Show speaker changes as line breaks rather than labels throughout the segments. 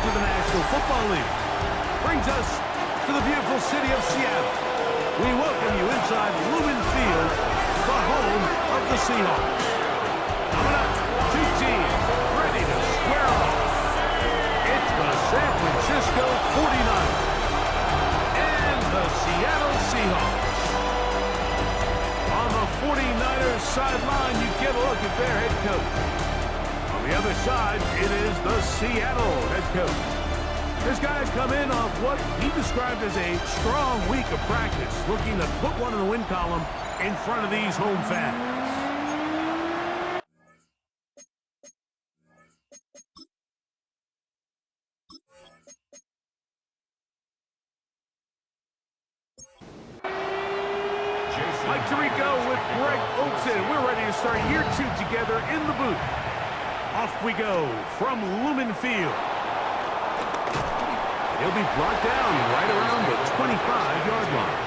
to the National Football League. Brings us to the beautiful city of Seattle. We welcome you inside Nbnfl, the home of the Seahawks. Coming up, two teams ready to square off. It's the San Francisco 49ers and the Seattle Seahawks. On the 49ers sideline, you get a look at their head coach. On the other side, it is the Seattle head coach. This guy's come in off what he described as a strong week of practice, looking to put one in the win column in front of these home fans. Mike Tirico with Greg Olsen. We're ready to start year 2 together in the booth. Off we go from Nbnfl. He'll be brought down right around the 25-yard line.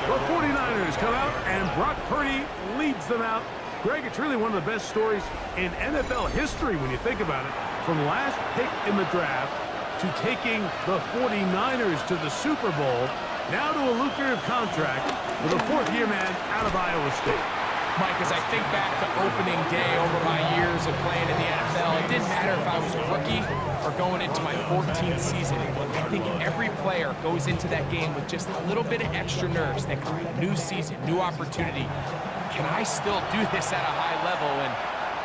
The 49ers come out, and Brock Purdy leads them out. Greg, it's really one of the best stories in NFL history when you think about it. From last pick in the draft to taking the 49ers to the Super Bowl, now to a lucrative contract with a fourth-year man out of Iowa State.
Mike, as I think back to opening day over my years of playing in the NFL, it didn't matter if I was a rookie or going into my 14th season. I think every player goes into that game with just a little bit of extra nerves, thinking, all right, new season, new opportunity. Can I still do this at a high level? And,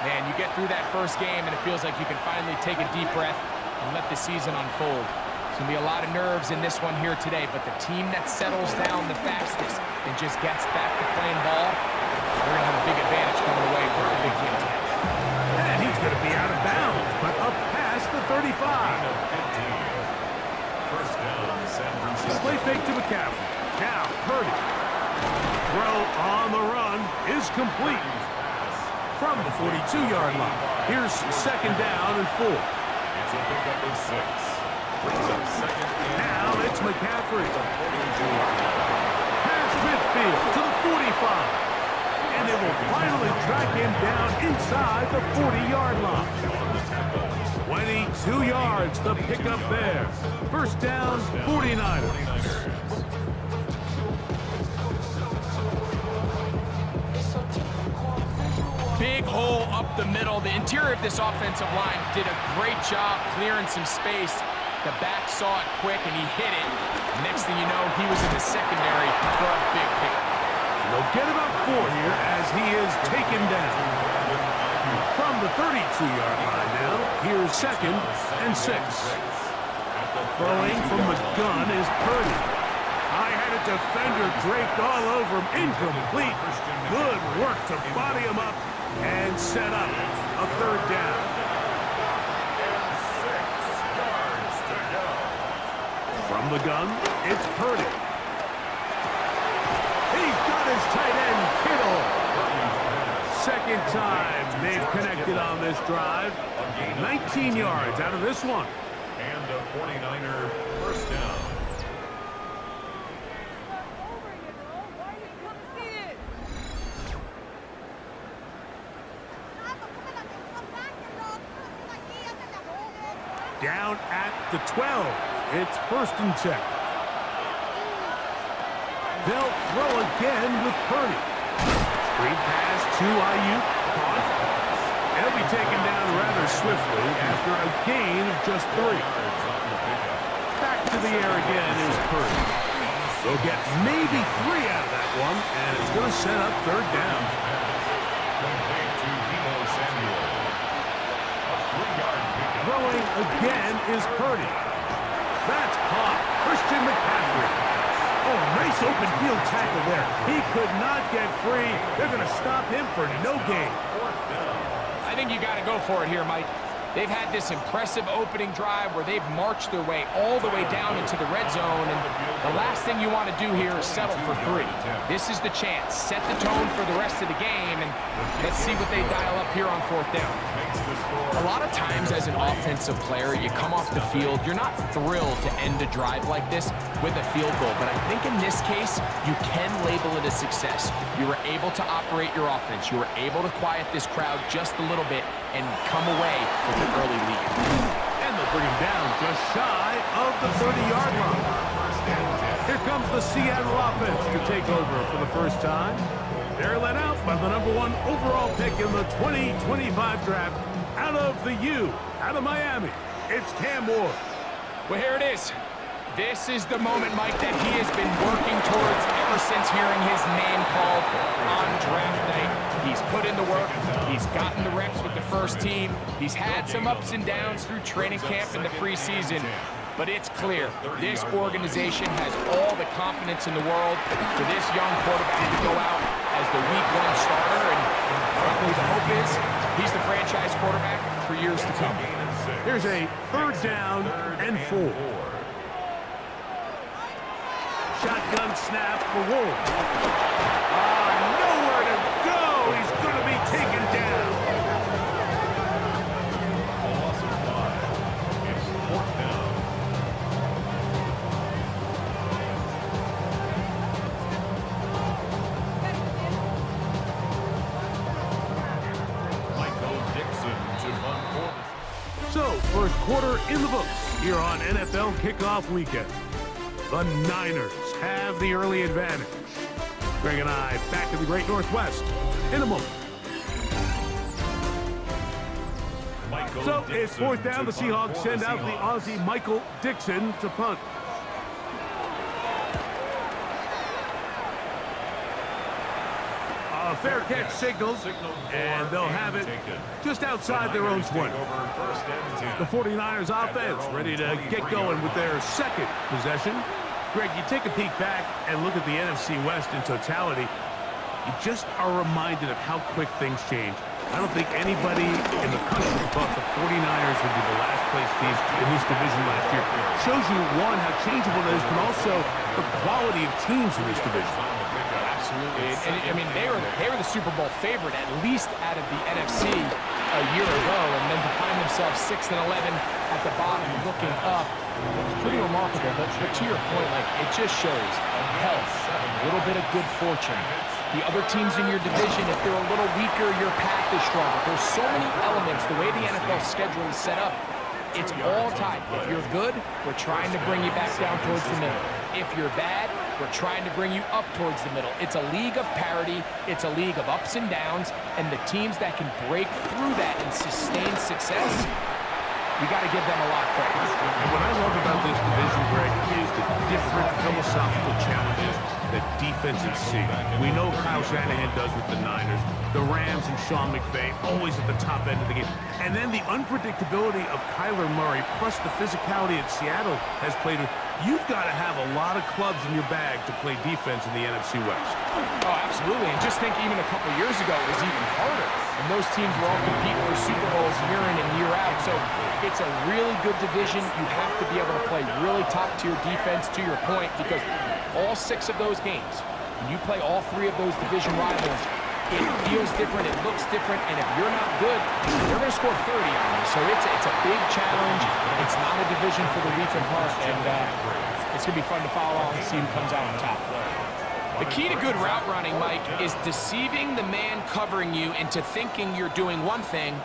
man, you get through that first game, and it feels like you can finally take a deep breath and let the season unfold. There's going to be a lot of nerves in this one here today, but the team that settles down the fastest and just gets back to playing ball, they're going to have a big advantage coming away for a big game today.
And he's going to be out of bounds, but up past the 35.
First down, San Francisco.
Play fake to McCaffrey. Now, Purdy. Throw on the run is complete. From the 42-yard line. Here's second down and 4.
It's a pickup of 6. Brings up second and
now it's McCaffrey. Pass midfield to the 45. And they will finally track him down inside the 40-yard line. 22 yards, the pickup there. First down, 49ers.
Big hole up the middle. The interior of this offensive line did a great job clearing some space. The back saw it quick, and he hit it. Next thing you know, he was in the secondary for a big pickup.
They'll get about 4 here as he is taken down. From the 32-yard line now, here's second and 6. Throwing from the gun is Purdy. I had a defender draped all over him. Incomplete. Good work to body him up and set up a third down.
6 yards to go.
From the gun, it's Purdy. He's got his tight end, Kittle. Second time they've connected on this drive. 19 yards out of this one.
And a 49er first down.
Down at the 12. It's first and 10. They'll throw again with Purdy. Screen pass to Ayuk. Caught. It'll be taken down rather swiftly after a gain of just 3. Back to the air again is Purdy. They'll get maybe 3 out of that one, and it's going to set up third down. Throwing again is Purdy. That's caught. Christian McCaffrey. Oh, nice open field tackle there. He could not get free. They're going to stop him for no gain.
I think you got to go for it here, Mike. They've had this impressive opening drive where they've marched their way all the way down into the red zone, and the last thing you want to do here is settle for 3. This is the chance. Set the tone for the rest of the game, and let's see what they dial up here on 4th down. A lot of times as an offensive player, you come off the field, you're not thrilled to end a drive like this with a field goal, but I think in this case, you can label it a success. You were able to operate your offense. You were able to quiet this crowd just a little bit and come away with an early lead.
And the bring him down just shy of the 30-yard line. Here comes the Seattle offense to take over for the first time. They're led out by the #1 overall pick in the 2025 draft out of the U, out of Miami. It's Cam Ward.
Well, here it is. This is the moment, Mike, that he has been working towards ever since hearing his name called on draft night. He's put in the work. He's gotten the reps with the first team. He's had some ups and downs through training camp and the preseason. But it's clear, this organization has all the confidence in the world for this young quarterback to go out as the Week 1 starter. And frankly, the hope is he's the franchise quarterback for years to come.
Here's a 3rd down and 4. Shotgun snap for Ward. Nowhere to go. He's going to be taken down. So, first quarter in the books here on NFL Kickoff Weekend. The Niners have the early advantage. Greg and I back in the Great Northwest in a moment. So, it's 4th down. The Seahawks send out the Aussie Michael Dixon to punt. A fair catch signals, and they'll have it just outside their own 20. The 49ers offense ready to get going with their second possession. Greg, you take a peek back and look at the NFC West in totality, you just are reminded of how quick things change. I don't think anybody in the country thought the 49ers would be the last place team in this division last year. Shows you, one, how changeable it is, but also the quality of teams in this division.
Absolutely. And I mean, they were the Super Bowl favorite, at least out of the NFC a year ago, and then to find themselves 6 and 11 at the bottom looking up, it's pretty remarkable. But to your point, like, it just shows health, a little bit of good fortune. The other teams in your division, if they're a little weaker, your path is stronger. There's so many elements. The way the NFL schedule is set up, it's all tied. If you're good, we're trying to bring you back down towards the middle. If you're bad, we're trying to bring you up towards the middle. It's a league of parity. It's a league of ups and downs. And the teams that can break through that and sustain success, you got to give them a lot of credit.
And what I love about this division, Greg, is the different philosophical challenges that defenses see. We know Kyle Shanahan does with the Niners. The Rams and Sean McVay always at the top end of the game. And then the unpredictability of Kyler Murray plus the physicality that Seattle has played with. You've got to have a lot of clubs in your bag to play defense in the NFC West.
Oh, absolutely. And just think even a couple years ago, it was even harder. And those teams were all competing for Super Bowls year in and year out. So it's a really good division. You have to be able to play really top-tier defense, to your point, because all 6 of those games, when you play all 3 of those division rivals, it feels different, it looks different, and if you're not good, they're going to score 30 on you. So it's a big challenge. It's not a division for the weak of heart, and it's going to be fun to follow on and see who comes out on top. The key to good route running, Mike, is deceiving the man covering you into thinking you're doing one thing,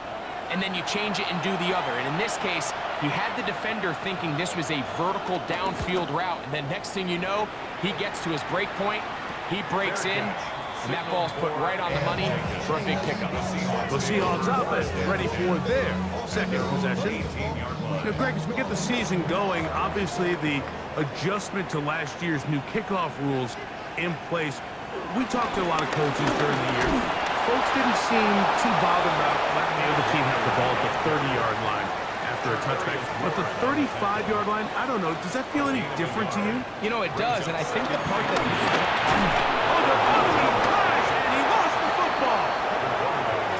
and then you change it and do the other. And in this case, you had the defender thinking this was a vertical downfield route, and then next thing you know, he gets to his break point, he breaks in, and that ball's put right on the money for a big pickup.
The Seahawks offense ready for their second possession. Now, Greg, as we get the season going, obviously the adjustment to last year's new kickoff rules in place. We talked to a lot of coaches during the year. Folks didn't seem too bothered about letting the other team have the ball at the 30-yard line after a touchback. But the 35-yard line, I don't know, does that feel any different to you?
You know, it does, and I think the part that
and he lost the football.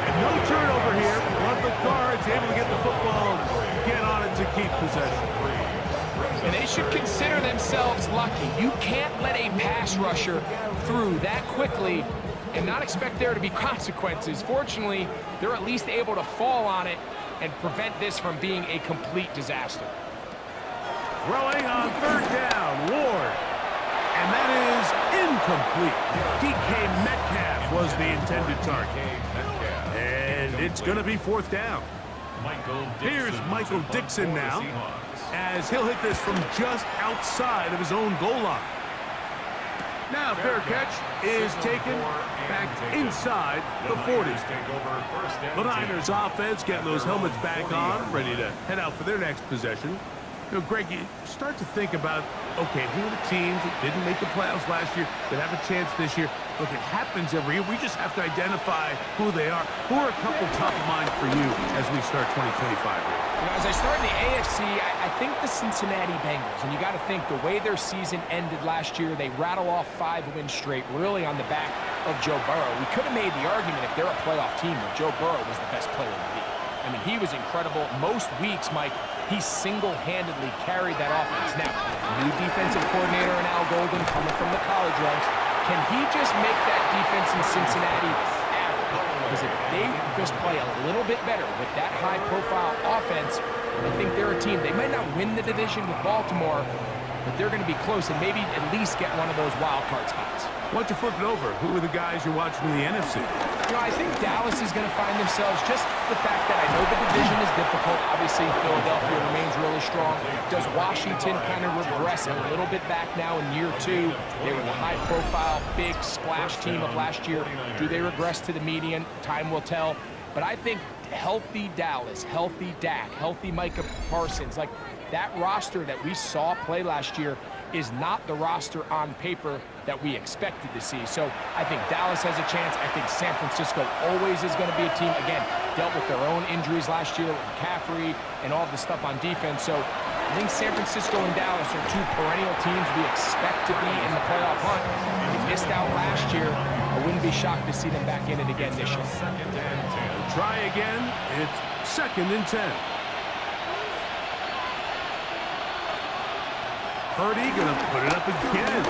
And no turnover here, but the Guards able to get the football, get on it to keep possession.
And they should consider themselves lucky. You can't let a pass rusher through that quickly and not expect there to be consequences. Fortunately, they're at least able to fall on it and prevent this from being a complete disaster.
Throwing on 3rd down, Ward. And that is incomplete. DK Metcalf was the intended target. And it's going to be 4th down. Here's Michael Dixon now, as he'll hit this from just outside of his own goal line. Now fair catch is taken back inside the 40. The Niners offense getting those helmets back on, ready to head out for their next possession. You know, Greg, you start to think about, okay, who are the teams that didn't make the playoffs last year that have a chance this year? Look, it happens every year. We just have to identify who they are. Who are a couple top of mind for you as we start 2025 here?
You know, as I start in the AFC, I think the Cincinnati Bengals, and you got to think the way their season ended last year, they rattle off 5 wins straight, really on the back of Joe Burrow. We could have made the argument if they're a playoff team that Joe Burrow was the best player in the league. I mean, he was incredible. Most weeks, Mike, he single-handedly carried that offense. Now, new defensive coordinator in Al Golden coming from the college ranks. Can he just make that defense in Cincinnati average? Because if they just play a little bit better with that high-profile offense, I think they're a team. They might not win the division with Baltimore, but they're going to be close and maybe at least get one of those wild card spots.
Why don't you flip it over? Who are the guys you're watching in the NFC?
You know, I think Dallas is going to find themselves, just the fact that I know the division is difficult. Obviously, Philadelphia remains really strong. Does Washington kind of regress a little bit back now in year 2? They were the high-profile, big splash team of last year. Do they regress to the median? Time will tell. But I think healthy Dallas, healthy Dak, healthy Micah Parsons, like that roster that we saw play last year is not the roster on paper that we expected to see. So I think Dallas has a chance. I think San Francisco always is going to be a team, again, dealt with their own injuries last year with McCaffrey and all the stuff on defense. So I think San Francisco and Dallas are 2 perennial teams we expect to be in the playoff hunt. They missed out last year. I wouldn't be shocked to see them back in it again this year.
Try again. It's 2nd and 10. Purdy gonna put it up again.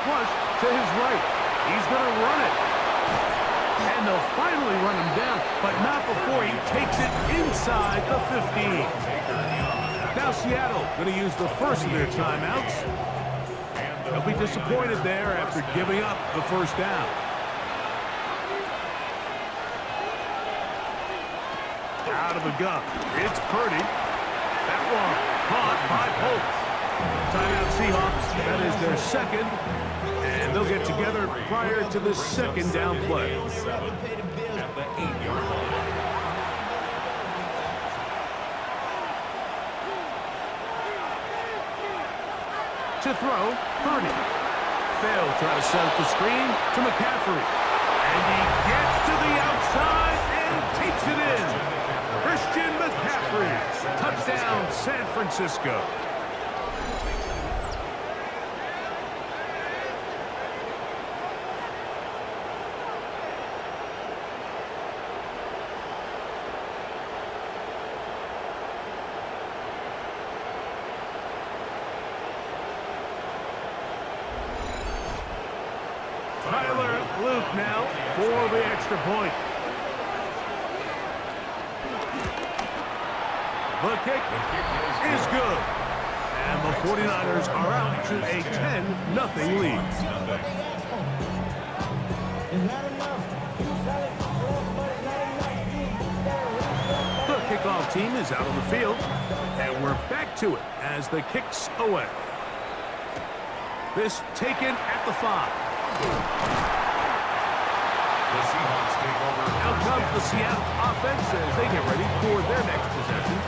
Flush to his right. He's gonna run it. And they'll finally run him down, but not before he takes it inside the 15. Now Seattle gonna use the first of their timeouts. They'll be disappointed there after giving up the first down. Out of the gun. It's Purdy. That one caught by Pope. Timeout Seahawks. That is their second. And they'll get together prior to the second down play. To throw, Purdy. They'll try to set up the screen to McCaffrey. And he gets to the outside and takes it in. Christian McCaffrey. Touchdown, San Francisco. Tyler Luke now for the extra point. The kick is good. And the 49ers are out to a 10-0 lead. The kickoff team is out on the field. And we're back to it as the kick's away. This taken at the 5. Out comes the Seattle offense as they get ready for their next possession.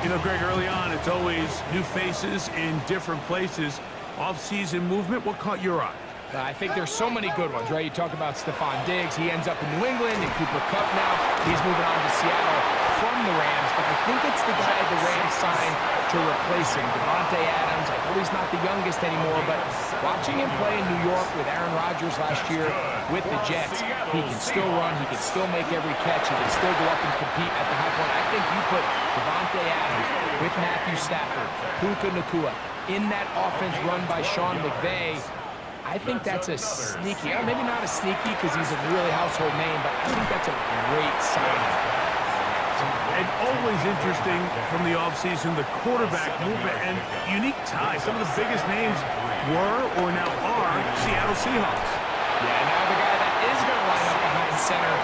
You know, Greg, early on, it's always new faces in different places. Off-season movement, what caught your eye?
I think there's so many good ones, right? You talk about Stephon Diggs. He ends up in New England, and Cooper Kupp now. He's moving on to Seattle from the Rams, but I think it's the guy the Rams signed to replace him, Davante Adams. I know he's not the youngest anymore, but watching him play in New York with Aaron Rodgers last year with the Jets, he can still run, he can still make every catch, he can still go up and compete at the high point. I think you put Davante Adams with Matthew Stafford, Puka Nacua, in that offense run by Sean McVay. I think that's a sneaky, maybe not a sneaky because he's a really household name, but I think that's a great signing.
And always interesting from the offseason, the quarterback movement and unique ties. Some of the biggest names were or now are Seattle Seahawks.
Yeah, now the guy that is going to line up behind center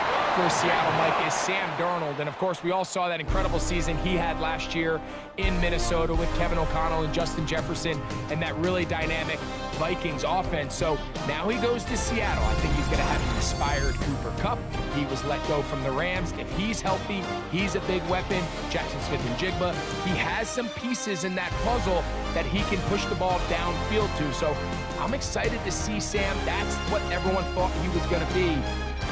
for Seattle, Mike, is Sam Darnold. And, of course, we all saw that incredible season he had last year in Minnesota with Kevin O'Connell and Justin Jefferson and that really dynamic Vikings offense. So now he goes to Seattle. I think he's going to have an inspired Cooper Kupp. He was let go from the Rams. If he's healthy, he's a big weapon. Jackson Smith and Jigba. He has some pieces in that puzzle that he can push the ball downfield to. So I'm excited to see Sam. That's what everyone thought he was going to be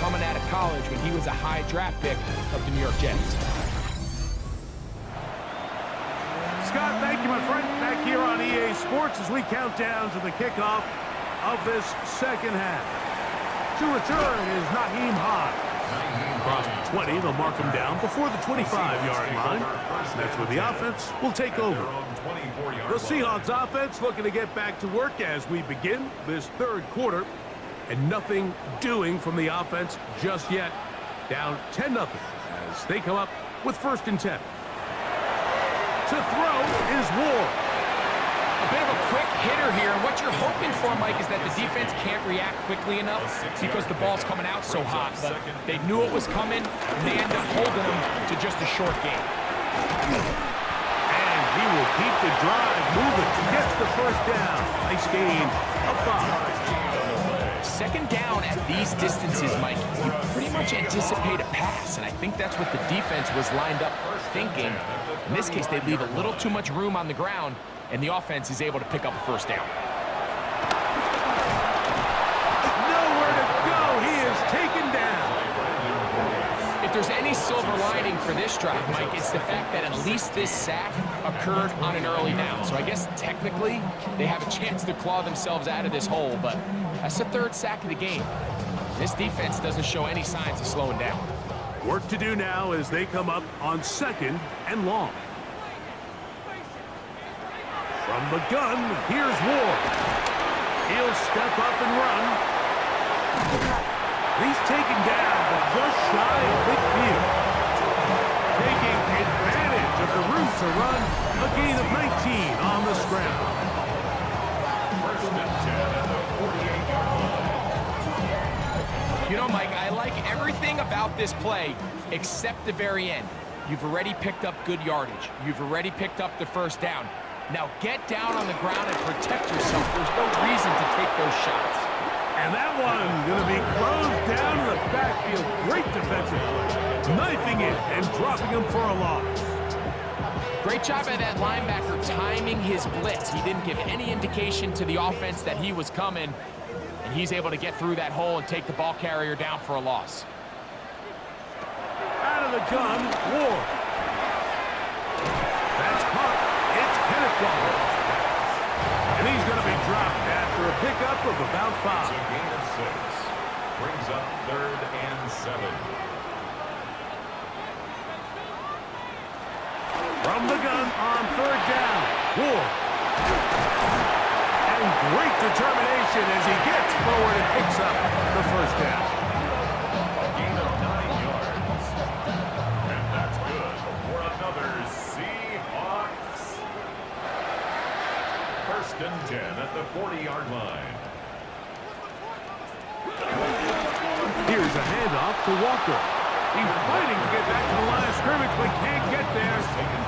coming out of college when he was a high draft pick of the New York Jets.
Scott, thank you, my friend. Back here on EA Sports as we count down to the kickoff of this second half. To return is Naheem High. Across the 20, they'll mark him down before the 25-yard line. That's where the offense will take over. The Seahawks offense looking to get back to work as we begin this third quarter. And nothing doing from the offense just yet. Down 10-0 as they come up with 1st and 10. To throw is Ward.
A bit of a quick hitter here, and what you're hoping for, Mike, is that the defense can't react quickly enough because the ball's coming out so hot. But they knew it was coming, and they end up holding them to just a short game.
And he will keep the drive moving. Gets the 1st down. Nice gain of 5.
Second down at these distances, Mike, you pretty much anticipate a pass, and I think that's what the defense was lined up thinking. In this case, they leave a little too much room on the ground, and the offense is able to pick up a 1st down.
Nowhere to go. He is taken down.
If there's any silver lining for this drive, Mike, it's the fact that at least this sack occurred on an early down. So I guess technically they have a chance to claw themselves out of this hole, but that's the 3rd sack of the game. This defense doesn't show any signs of slowing down.
Work to do now as they come up on 2nd and long. From the gun, here's Ward. He'll step up and run. He's taken down, but just shy of midfield. Taking advantage of the room to run, a gain of 19 on the scramble.
1st and 10 at the 48-yard line.
You know, Mike, I like everything about this play except the very end. You've already picked up good yardage. You've already picked up the 1st down. Now get down on the ground and protect yourself. There's no reason to take those shots.
And that one going to be closed down in the backfield. Great defensive play. Knifing it and dropping him for a loss.
Great job by that linebacker timing his blitz. He didn't give any indication to the offense that he was coming, and he's able to get through that hole and take the ball carrier down for a loss.
Out of the gun, Ward. That's caught. It's Kenneth Walker. And he's going to be dropped after a pickup of about 5.
It's a gain of 6. Brings up 3rd and 7.
From the gun on 3rd down, Ward. And great determination as he gets forward and picks up the 1st down.
A gain of 9 yards. And that's good for another Seahawks. 1st and 10 at the 40-yard line.
Here's a handoff to Walker. He's fighting to get back to the line of scrimmage, but can't get there.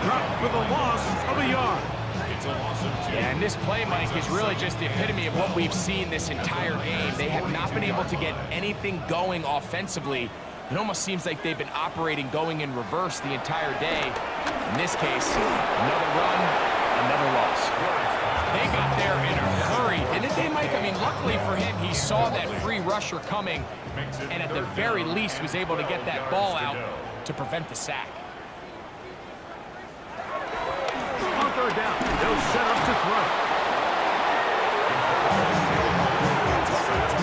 Dropped for the loss of a yard.
It's a loss of 2.
Yeah, and this play, Mike, is really just the epitome of what we've seen this entire game. They have not been able to get anything going offensively. It almost seems like they've been operating going in reverse the entire day. In this case, another run, another loss. They got there in a hurry, didn't they, Mike? I mean, luckily for him, he saw that free rusher coming, and at the very least was able to get that ball out to prevent the sack.
On 3rd down, they'll set up to throw.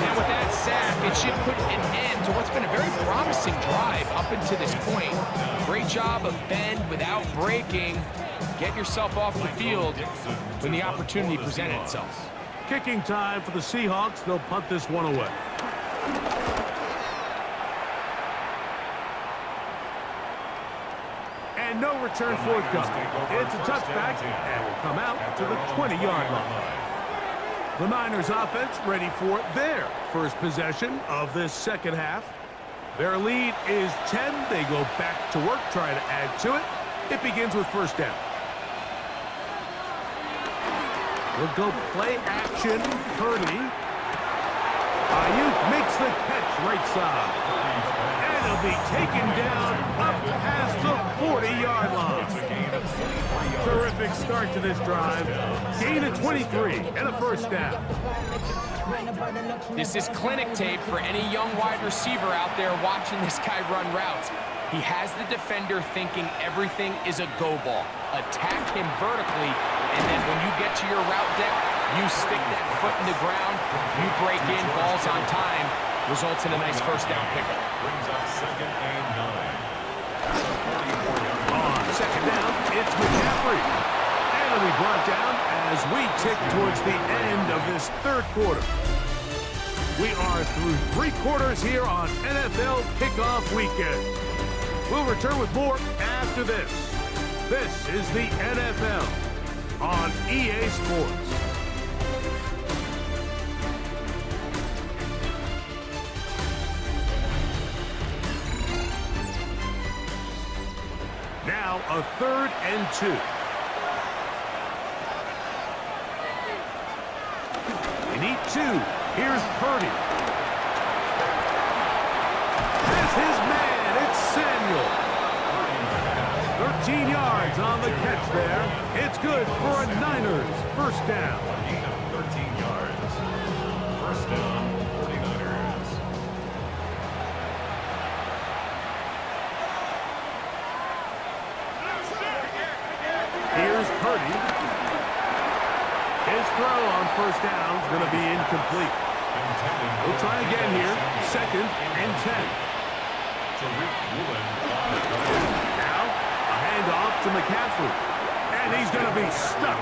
And with that sack, it should put an end to what's been a very promising drive up until this point. Great job of bend without breaking. Get yourself off the field when the opportunity presented itself.
Kicking time for the Seahawks. They'll punt this one away. And no return forthcoming. It's a touchback and will come out to the 20-yard line. The Niners offense ready for their first possession of this second half. Their lead is 10. They go back to work, trying to add to it. It begins with first down. We'll go play action. Purdy. Ayuk makes the catch right side. And he'll be taken down up past the 40-yard line. Terrific start to this drive. Gain of 23 and a first down.
This is clinic tape for any young wide receiver out there watching this guy run routes. He has the defender thinking everything is a go ball. Attack him vertically, and then when you get to your route depth, you stick that foot in the ground, you break in, balls on time, results in a nice first down pickup.
Brings up 2nd and 9.
On second down, it's McCaffrey. And it'll be brought down as we tick towards the end of this third quarter. We are through 3 quarters here on NFL Kickoff Weekend. We'll return with more after this. This is the NFL on EA Sports. Now a 3rd and 2. You need 2. Here's Purdy. Has his man. It's Samuel. 13 yards on the catch there. It's good for a Niners first down.
Gain of 13 yards. First down, 49ers.
Here's Purdy. His throw on first down is going to be incomplete. We'll try again here. 2nd and 10. Now, a handoff to McCaffrey. And he's going to be stuck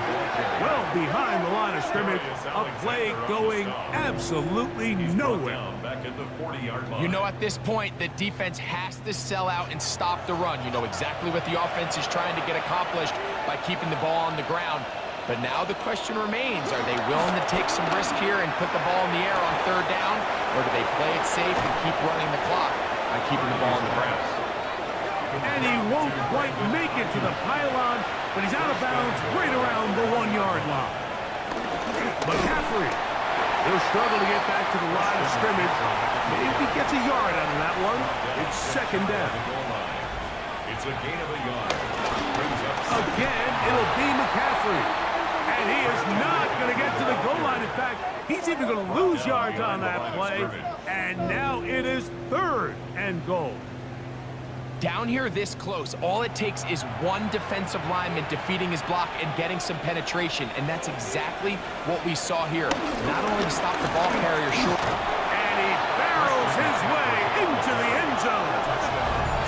well behind the line of scrimmage. A play going absolutely nowhere.
Back at the 40-yard line.
You know, at this point, the defense has to sell out and stop the run. You know exactly what the offense is trying to get accomplished by keeping the ball on the ground. But now the question remains, are they willing to take some risk here and put the ball in the air on 3rd down? Or do they play it safe and keep running the clock by keeping the ball on the ground?
And he won't quite make it to the pylon, but he's out of bounds right around the 1-yard line. McCaffrey, he'll struggle to get back to the line of scrimmage. Maybe he gets a yard out of that one. It's 2nd down.
It's a gain of a yard.
Again, it'll be McCaffrey. And he is not going to get to the goal line. In fact, he's even going to lose yards on that play. And now it is 3rd and goal.
Down here this close, all it takes is one defensive lineman defeating his block and getting some penetration, and that's exactly what we saw here. Not only to stop the ball carrier short.
And he barrels his way into the end zone.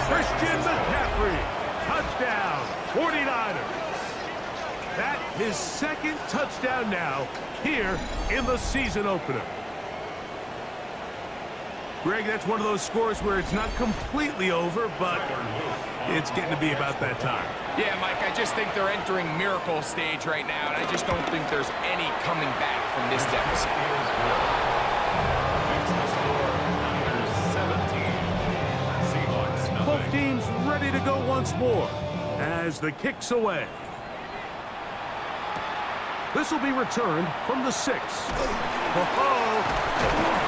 Christian McCaffrey, touchdown, 49ers. That his 2nd touchdown now here in the season opener. Greg, that's one of those scores where it's not completely over, but it's getting to be about that time.
Yeah, Mike, I just think they're entering miracle stage right now, and I just don't think there's any coming back from this deficit.
Both teams ready to go once more as the kick's away. This will be returned from the 6.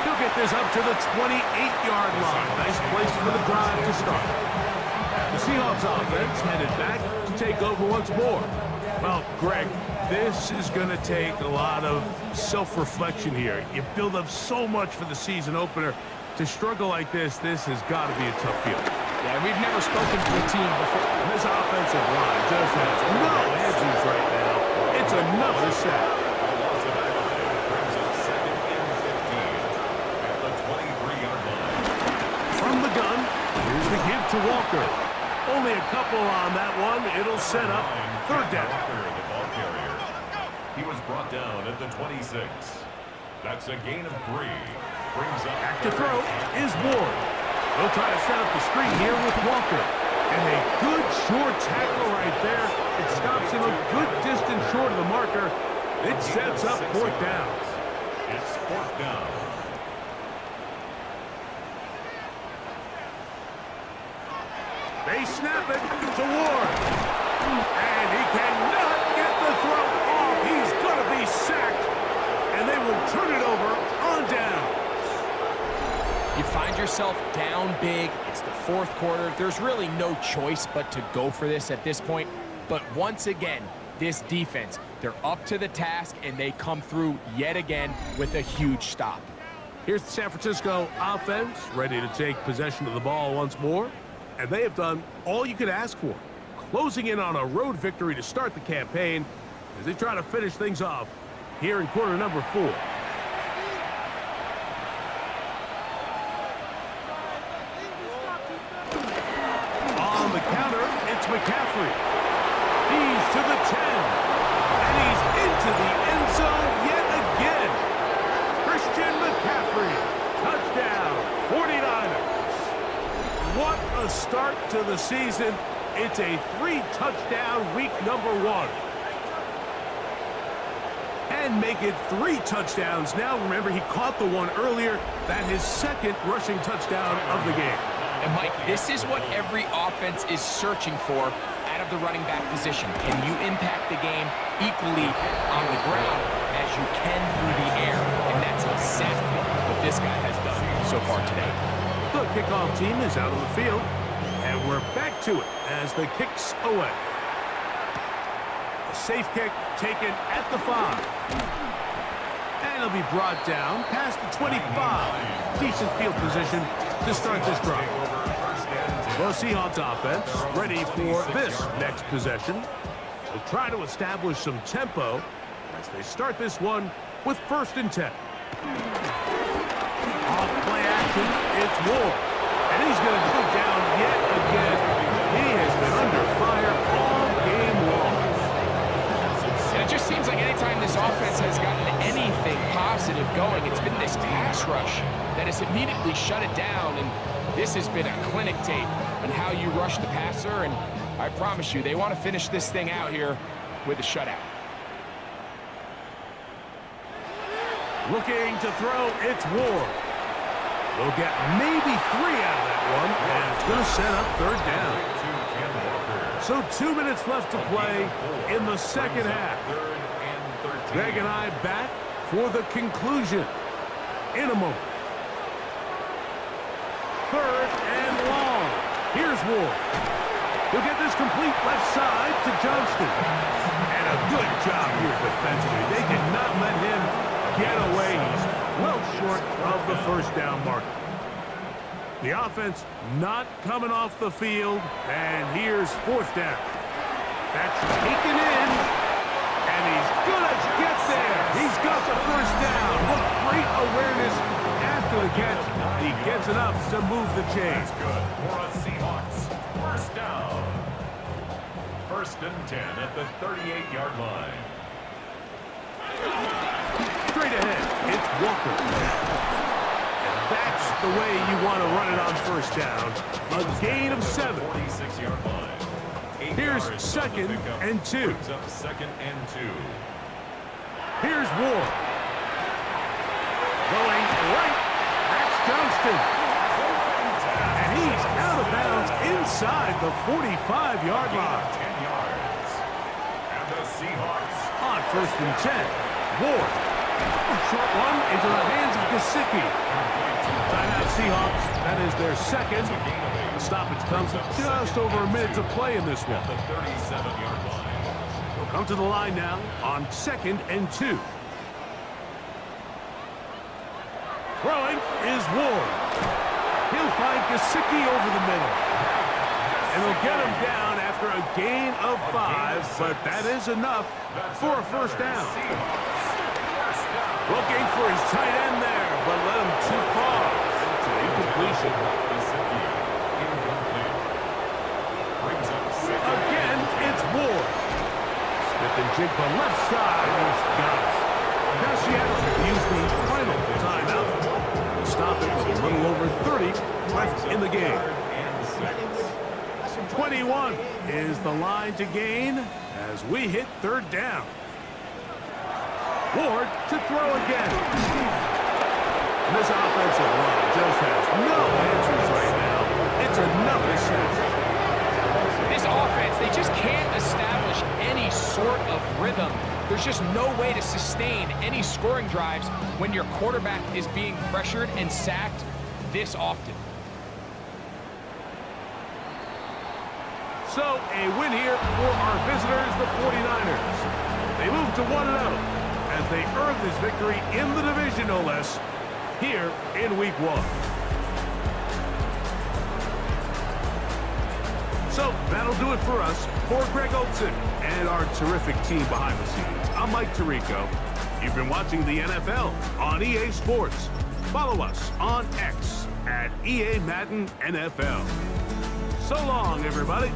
He'll get this up to the 28-yard line. Nice place for the drive to start. The Seahawks offense headed back to take over once more. Well, Greg, this is going to take a lot of self-reflection here. You build up so much for the season opener. To struggle like this has got to be a tough feeling.
Yeah, we've never spoken to a team before.
And this offensive line just has no answers right now. It's another sack. From the gun, here's the give to Walker. Only a couple on that one. It'll set up 3rd down.
The ball carrier. He was brought down at the 26. That's a gain of 3. Brings up
Back to throw is Ward. They'll try to set up the screen here with Walker. And a good short tackle right there. It stops him a good distance short of the marker. It sets up 4th down.
It's 4th down.
They snap it to Ward. And he cannot get the throw off. He's going to be sacked. And they will turn it over on down.
You find yourself down big. It's the fourth quarter. There's really no choice but to go for this at this point. But once again, this defense, they're up to the task, and they come through yet again with a huge stop.
Here's the San Francisco offense, ready to take possession of the ball once more. And they have done all you could ask for, closing in on a road victory to start the campaign as they try to finish things off here in quarter number 4. On the counter, it's McCaffrey. He's to the 10, and he's into the end zone yet again. Christian McCaffrey, touchdown, 49ers. What a start to the season. It's a 3-touchdown week number 1. And make it 3 touchdowns now. Remember, he caught the one earlier. That his second rushing touchdown of the game.
And Mike, this is what every offense is searching for out of the running back position. Can you impact the game equally on the ground as you can through the air? And that's exactly what this guy has done so far today.
The kickoff team is out on the field, and we're back to it as the kick's away. A safe kick taken at the 5. And it'll be brought down past the 25. Decent field position to start this drive. The Seahawks offense ready for this next possession. They'll try to establish some tempo as they start this one with 1st and 10. Off play action, it's Ward. And he's going to go down yet again. He has been under fire all game long.
And it just seems like anytime this offense has gotten anything positive going, it's been this pass rush that has immediately shut it down. And this has been a clinic tape on how you rush the passer. And I promise you, they want to finish this thing out here with a shutout.
Looking to throw, it's Ward. They'll get maybe 3 out of that one, and it's going to set up 3rd down. So 2 minutes left to play in the second half. Greg and I back for the conclusion in a moment. 3rd and long. Here's Ward. He'll get this complete left side to Johnston. And a good job here defensively. They did not let him get away. He's well short of the 1st down mark. The offense not coming off the field. And here's 4th down. That's taken in. And he's going to get there. He's got the 1st down. What great awareness after the catch. He gets enough to move the chains.
That's good for a Seahawks 1st down. 1st and 10 at the 38-yard line.
Straight ahead, it's Walker. And that's the way you want to run it on 1st down. A gain of 7.
46-yard line.
Here's 2nd and 2.
Brings up 2nd and 2.
Here's Ward. Going right. That's Johnston. And he's out of bounds inside the 45-yard line.
10 yards. And the Seahawks
On 1st and 10, Ward. A short one into the hands of Gesicki. Timeout Seahawks. That is their 2nd. The stoppage comes just over a minute to play in this one.
at the 37-yard line.
They'll come to the line now on 2nd and 2. Throwing is Ward. He'll find Gesicki over the middle. And he'll get him down after a gain of 5, but that is enough for a 1st down. Looking for his tight end there, but led him too far. It's an incompletion. Again, it's Ward. Smith and Jigba left side. He's got it. Now Seattle use the final timeout. Stop it with a little over 30 left in the game. 21 is the line to gain as we hit 3rd down. Ward to throw again. And this offensive line just has no answers right now. It's another sack.
this offense, they just can't establish any sort of rhythm. There's just no way to sustain any scoring drives when your quarterback is being pressured and sacked this often.
So, a win here for our visitors, the 49ers. They move to 1-0 as they earn this victory in the division, no less, here in Week 1. So, that'll do it for us. For Greg Olson and our terrific team behind the scenes, I'm Mike Tirico. You've been watching the NFL on EA Sports. Follow us on X at EA Madden NFL. So long, everybody.